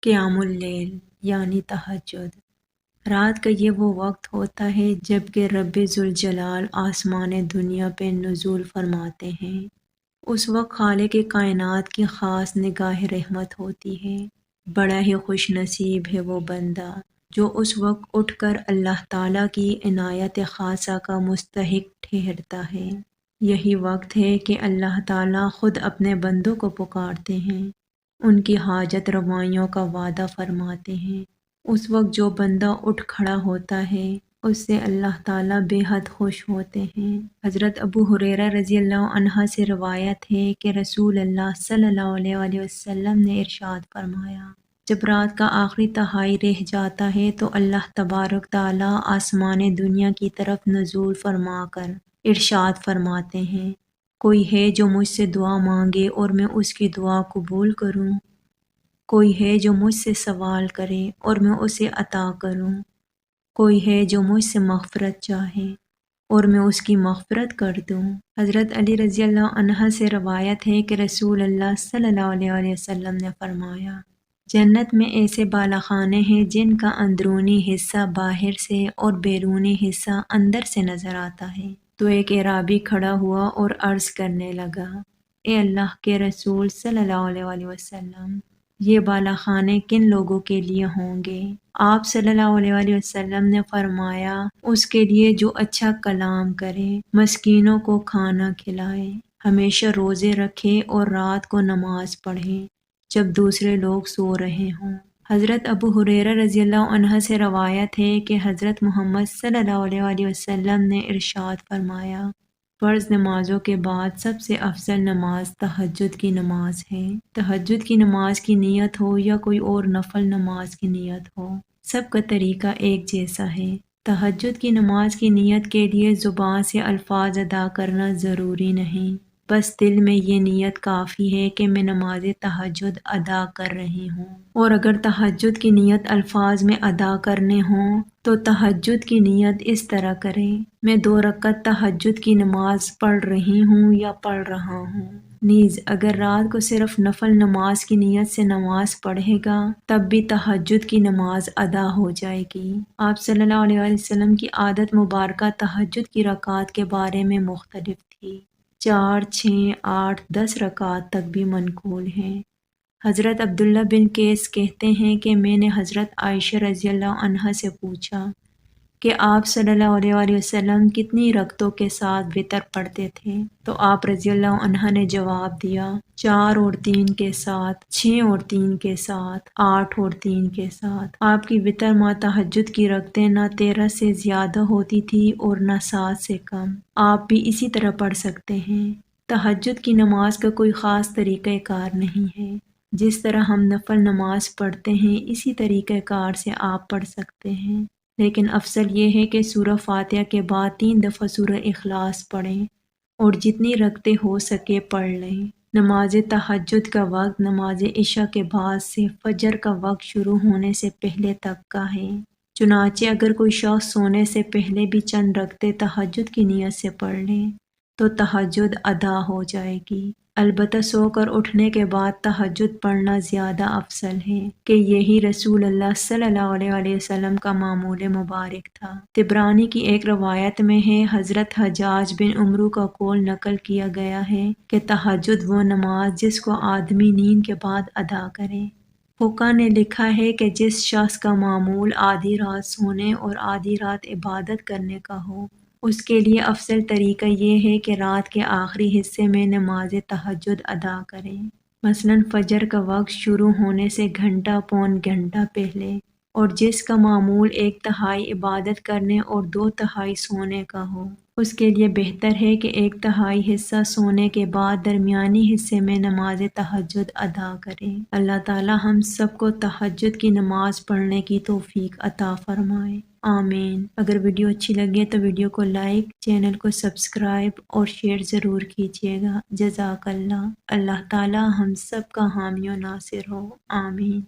قیام اللیل یعنی تہجد، رات کا یہ وہ وقت ہوتا ہے جب کہ رب ذوالجلال آسمان دنیا پہ نزول فرماتے ہیں۔ اس وقت خالق کائنات کی خاص نگاہ رحمت ہوتی ہے۔ بڑا ہی خوش نصیب ہے وہ بندہ جو اس وقت اٹھ کر اللہ تعالیٰ کی عنایت خاصہ کا مستحق ٹھہرتا ہے۔ یہی وقت ہے کہ اللہ تعالیٰ خود اپنے بندوں کو پکارتے ہیں، ان کی حاجت روائیوں کا وعدہ فرماتے ہیں۔ اس وقت جو بندہ اٹھ کھڑا ہوتا ہے اس سے اللہ تعالیٰ بے حد خوش ہوتے ہیں۔ حضرت ابو ہریرہ رضی اللہ عنہ سے روایت ہے کہ رسول اللہ صلی اللہ علیہ وآلہ وسلم نے ارشاد فرمایا، جب رات کا آخری تہائی رہ جاتا ہے تو اللہ تبارک تعالیٰ آسمان دنیا کی طرف نزول فرما کر ارشاد فرماتے ہیں، کوئی ہے جو مجھ سے دعا مانگے اور میں اس کی دعا قبول کروں، کوئی ہے جو مجھ سے سوال کرے اور میں اسے عطا کروں، کوئی ہے جو مجھ سے مغفرت چاہے اور میں اس کی مغفرت کر دوں۔ حضرت علی رضی اللہ عنہ سے روایت ہے کہ رسول اللہ صلی اللہ علیہ وآلہ وسلم نے فرمایا، جنت میں ایسے بالاخانے ہیں جن کا اندرونی حصہ باہر سے اور بیرونی حصہ اندر سے نظر آتا ہے۔ تو ایک اعرابی کھڑا ہوا اور عرض کرنے لگا، اے اللہ کے رسول صلی اللہ علیہ وآلہ وسلم، یہ بالاخانے کن لوگوں کے لیے ہوں گے؟ آپ صلی اللہ علیہ وآلہ وسلم نے فرمایا، اس کے لیے جو اچھا کلام کرے، مسکینوں کو کھانا کھلائے، ہمیشہ روزے رکھے اور رات کو نماز پڑھے جب دوسرے لوگ سو رہے ہوں۔ حضرت ابو ہریرہ رضی اللہ عنہ سے روایت ہے کہ حضرت محمد صلی اللہ علیہ وآلہ وسلم نے ارشاد فرمایا، فرض نمازوں کے بعد سب سے افضل نماز تہجد کی نماز ہے۔ تہجد کی نماز کی نیت ہو یا کوئی اور نفل نماز کی نیت ہو، سب کا طریقہ ایک جیسا ہے۔ تہجد کی نماز کی نیت کے لیے زبان سے الفاظ ادا کرنا ضروری نہیں، بس دل میں یہ نیت کافی ہے کہ میں نماز تہجد ادا کر رہی ہوں۔ اور اگر تہجد کی نیت الفاظ میں ادا کرنے ہوں تو تہجد کی نیت اس طرح کریں، میں 2 رکعت تہجد کی نماز پڑھ رہی ہوں یا پڑھ رہا ہوں۔ نیز اگر رات کو صرف نفل نماز کی نیت سے نماز پڑھے گا تب بھی تہجد کی نماز ادا ہو جائے گی۔ آپ صلی اللہ علیہ وآلہ وسلم کی عادت مبارکہ تہجد کی رکعات کے بارے میں مختلف تھی، 4، 6، 8، 10 رکعات تک بھی منقول ہیں۔ حضرت عبداللہ بن قیس کہتے ہیں کہ میں نے حضرت عائشہ رضی اللہ عنہا سے پوچھا کہ آپ صلی اللہ علیہ وآلہ وسلم کتنی رکعتوں کے ساتھ وتر پڑھتے تھے؟ تو آپ رضی اللہ عنہا نے جواب دیا، 4 اور 3 کے ساتھ، 6 اور 3 کے ساتھ، 8 اور 3 کے ساتھ۔ آپ کی وتر مع تہجد کی رکعتیں نہ 13 سے زیادہ ہوتی تھی اور نہ 7 سے کم۔ آپ بھی اسی طرح پڑھ سکتے ہیں۔ تہجد کی نماز کا کوئی خاص طریقہ کار نہیں ہے، جس طرح ہم نفل نماز پڑھتے ہیں اسی طریقہ کار سے آپ پڑھ سکتے ہیں، لیکن افضل یہ ہے کہ سورہ فاتحہ کے بعد 3 دفعہ سورہ اخلاص پڑھیں اور جتنی رکعتیں ہو سکے پڑھ لیں۔ نماز تہجد کا وقت نماز عشاء کے بعد سے فجر کا وقت شروع ہونے سے پہلے تک کا ہے، چنانچہ اگر کوئی شخص سونے سے پہلے بھی چند رکعتیں تہجد کی نیت سے پڑھ لیں تو تہجد ادا ہو جائے گی۔ البتہ سو کر اٹھنے کے بعد تہجد پڑھنا زیادہ افضل ہے کہ یہی رسول اللہ صلی اللہ علیہ وآلہ وسلم کا معمول مبارک تھا۔ طبرانی کی ایک روایت میں ہے، حضرت حجاج بن عمرو کا قول نقل کیا گیا ہے کہ تہجد وہ نماز جس کو آدمی نیند کے بعد ادا کرے۔ فقہا نے لکھا ہے کہ جس شخص کا معمول آدھی رات سونے اور آدھی رات عبادت کرنے کا ہو، اس کے لیے افضل طریقہ یہ ہے کہ رات کے آخری حصے میں نماز تہجد ادا کریں، مثلاً فجر کا وقت شروع ہونے سے گھنٹہ پون گھنٹہ پہلے۔ اور جس کا معمول 1/3 عبادت کرنے اور 2/3 سونے کا ہو، اس کے لیے بہتر ہے کہ 1/3 حصہ سونے کے بعد درمیانی حصے میں نماز تہجد ادا کرے۔ اللہ تعالی ہم سب کو تہجد کی نماز پڑھنے کی توفیق عطا فرمائے، آمین۔ اگر ویڈیو اچھی لگے تو ویڈیو کو لائک، چینل کو سبسکرائب اور شیئر ضرور کیجیے گا۔ جزاک اللہ۔ اللہ تعالی ہم سب کا حامی و ناصر ہو، آمین۔